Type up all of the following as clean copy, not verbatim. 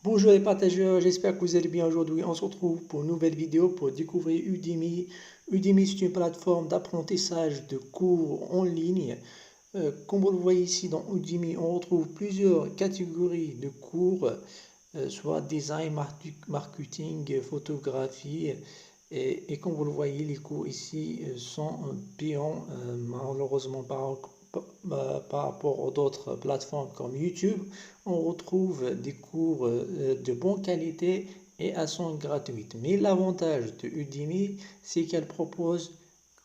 Bonjour les partageurs, j'espère que vous allez bien aujourd'hui. On se retrouve pour une nouvelle vidéo pour découvrir Udemy. Udemy, c'est une plateforme d'apprentissage de cours en ligne. Comme vous le voyez ici dans Udemy, on retrouve plusieurs catégories de cours, soit design, marketing, photographie. Et comme vous le voyez, les cours ici sont payants, malheureusement par rapport aux autres plateformes comme YouTube. On retrouve des cours de bonne qualité et à son gratuite. Mais l'avantage de Udemy, c'est qu'elle propose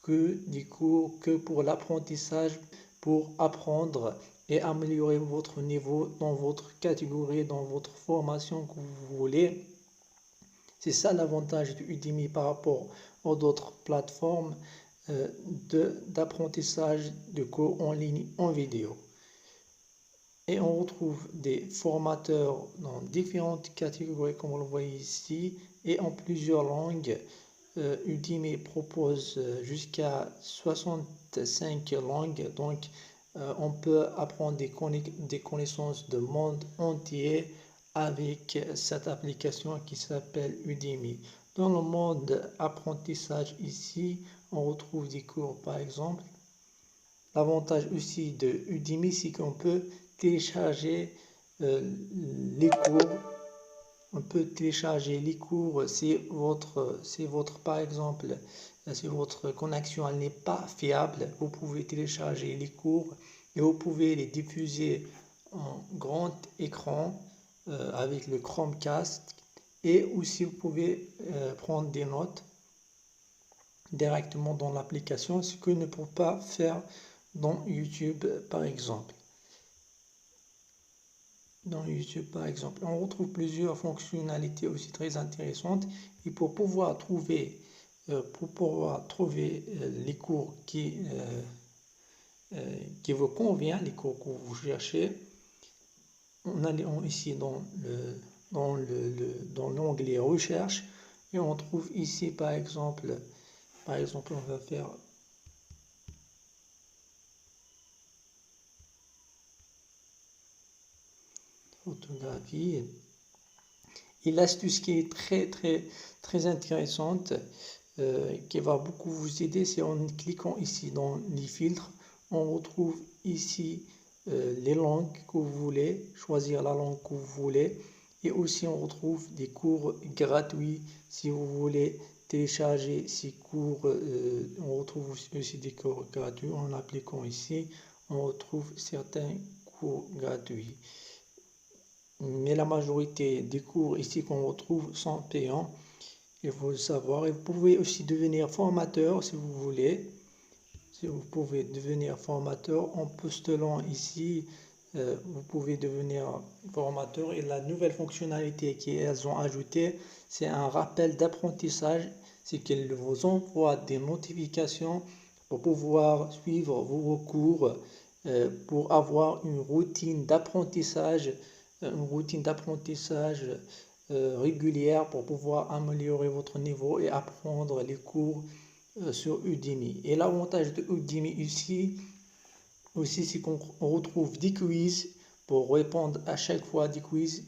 que des cours que pour l'apprentissage, pour apprendre et améliorer votre niveau dans votre catégorie, dans votre formation que vous voulez. C'est ça l'avantage de Udemy par rapport aux autres plateformes d'apprentissage de cours en ligne en vidéo. Et on retrouve des formateurs dans différentes catégories comme vous le voyez ici et en plusieurs langues. Udemy propose jusqu'à 65 langues, donc on peut apprendre des connaissances du monde entier avec cette application qui s'appelle Udemy. Dans le mode apprentissage ici, on retrouve des cours par exemple. L'avantage aussi de Udemy, c'est qu'on peut télécharger les cours. On peut télécharger les cours si votre, par exemple, si votre connexion n'est pas fiable, vous pouvez télécharger les cours et vous pouvez les diffuser en grand écran avec le Chromecast, et aussi vous pouvez prendre des notes directement dans l'application, ce que ne peut pas faire dans YouTube par exemple. Dans YouTube par exemple, on retrouve plusieurs fonctionnalités aussi très intéressantes, et pour pouvoir trouver les cours qui vous convient, les cours que vous cherchez, on allait ici dans l'onglet recherche, et on trouve ici par exemple on va faire photographie. Et l'astuce qui est très intéressante, qui va beaucoup vous aider, c'est en cliquant ici dans les filtres, on retrouve ici les langues que vous voulez, choisir la langue que vous voulez, et aussi on retrouve des cours gratuits si vous voulez télécharger ces cours. On retrouve aussi des cours gratuits. En appliquant ici, on retrouve certains cours gratuits. Mais la majorité des cours ici qu'on retrouve sont payants, il faut le savoir. Et vous pouvez aussi devenir formateur si vous voulez. Si vous pouvez devenir formateur en postulant ici, vous pouvez devenir formateur. Et la nouvelle fonctionnalité qu'elles ont ajoutée, c'est un rappel d'apprentissage. C'est qu'elles vous envoient des notifications pour pouvoir suivre vos cours, pour avoir une routine d'apprentissage régulière, pour pouvoir améliorer votre niveau et apprendre les cours sur Udemy. Et l'avantage de Udemy ici aussi, c'est qu'on retrouve des quiz pour répondre à chaque fois des quiz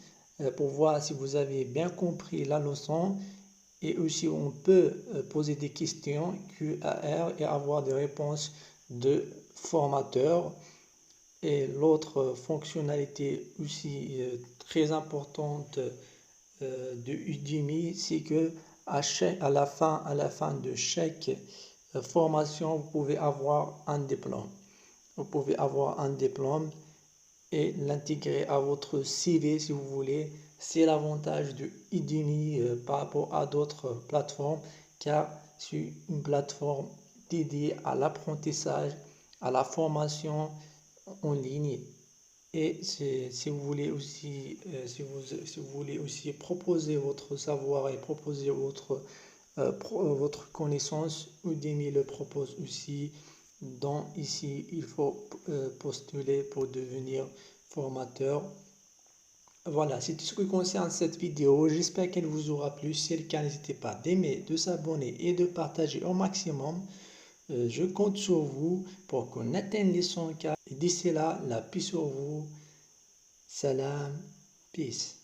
pour voir si vous avez bien compris la leçon. Et aussi on peut poser des questions QAR et avoir des réponses de formateurs. Et l'autre fonctionnalité aussi très importante de Udemy, c'est que à la fin de chaque formation, vous pouvez avoir un diplôme. Vous pouvez avoir un diplôme et l'intégrer à votre CV si vous voulez. C'est l'avantage de Udemy par rapport à d'autres plateformes, car c'est une plateforme dédiée à l'apprentissage, à la formation en ligne. Et si vous voulez aussi, si vous voulez aussi proposer votre savoir et proposer votre connaissance, Udemy le propose aussi. Donc ici, il faut postuler pour devenir formateur. Voilà, c'est tout ce qui concerne cette vidéo. J'espère qu'elle vous aura plu. Si c'est le cas, n'hésitez pas d'aimer, de s'abonner et de partager au maximum. Je compte sur vous pour qu'on atteigne les 100K. Et d'ici là, la paix sur vous. Salam, peace.